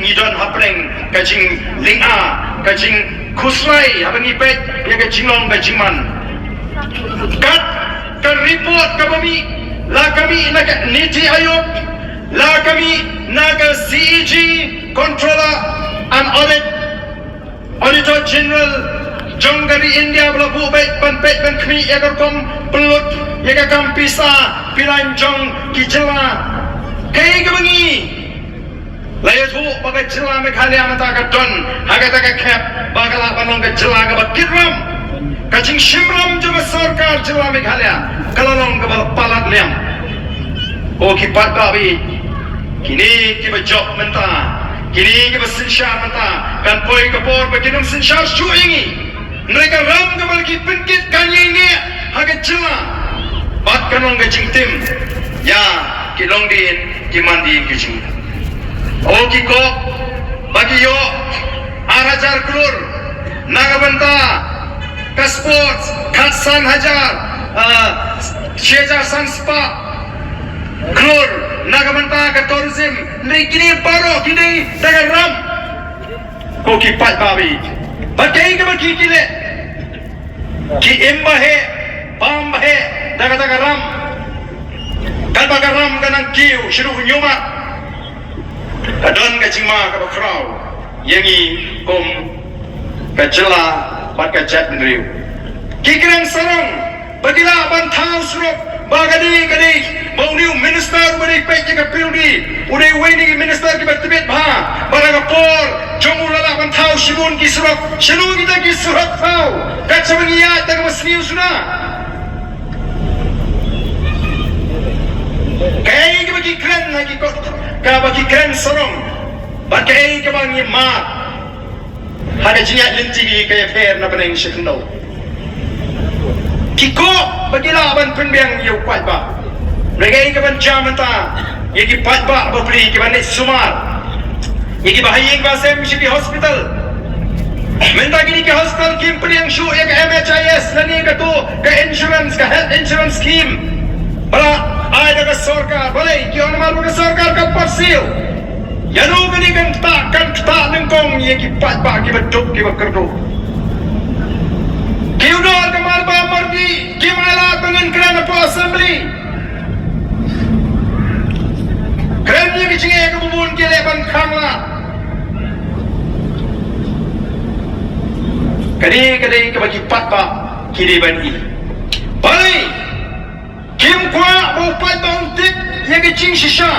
idon hapreng kajing linga kajing khuslai abang ipet yang kajing long kajing man kat ke report ke kami la kami nak Niti Ayub la kami nak CEG Controller and Auditor General jong dari India berlaku baik penpet dan kami yang kerkom pelut yang akan pisah pilan jong kijela kaya kebangi laya tu bagai jela Meghalaya mata kadon haga taka kep bagala panong ke jela ke bakitram kacing shimram juga sarkar jela Meghalaya kalalong ke palat liam oh kipat kabi kini kiba job mentah kini kiba sinsyar mentah kan poi kapor baginam sinsyar syuingi mereka ram ke lagi penkit kanya ini haga jela bat kanong ke tim ya kilong din kimandi kicing oh kiko bagi yo arajar klur nagabanta ka sports khatsan hajar shejar sanspa klur nagabanta ka tourism nei kini paro kini daga ram ko kipat babi bagai ke bagi kile ki emba he pam he daga ram kalba ram kanang kiu shiru nyuma kadon kacima ka bakrau yangi kom kacela bat kachat driu kikrang sarang bagila ban thau surop bagadi kadi mau new minister bari pek ka pildi udai wani minister ki batbet bha baraga por jomulala ban thau shibun ki surop shiru kita ki surop thau kachabangiya tak masniu suna kaya ke bagi keren lagi kok ka bagi keren sorong bagai ke bagi mat hada jinya lenti kaya fair na beneng shekno kiko bagi laban penbiang yo kwat ba regai ke ban jamanta yegi pat ba bapri ke ban sumar yegi bahayeng ba sem shi hospital menta gini ke hospital kim priang shu ya ke MHIS lani ka to ke insurance ka health insurance scheme bala ada ke sarkar boleh kion malu ke sarkar ka parsil yanu gani kan ta nengkong ye ki pat ba ki beduk ki bekerdo kiudo ke mal ba mardi ki mala dengan kerana po assembly keren ye ki cinge ke bubun ki leban khangla kadi ke bagi pat ba ki de bani boleh kim kwa mau pat bang tip yang ke cing shisha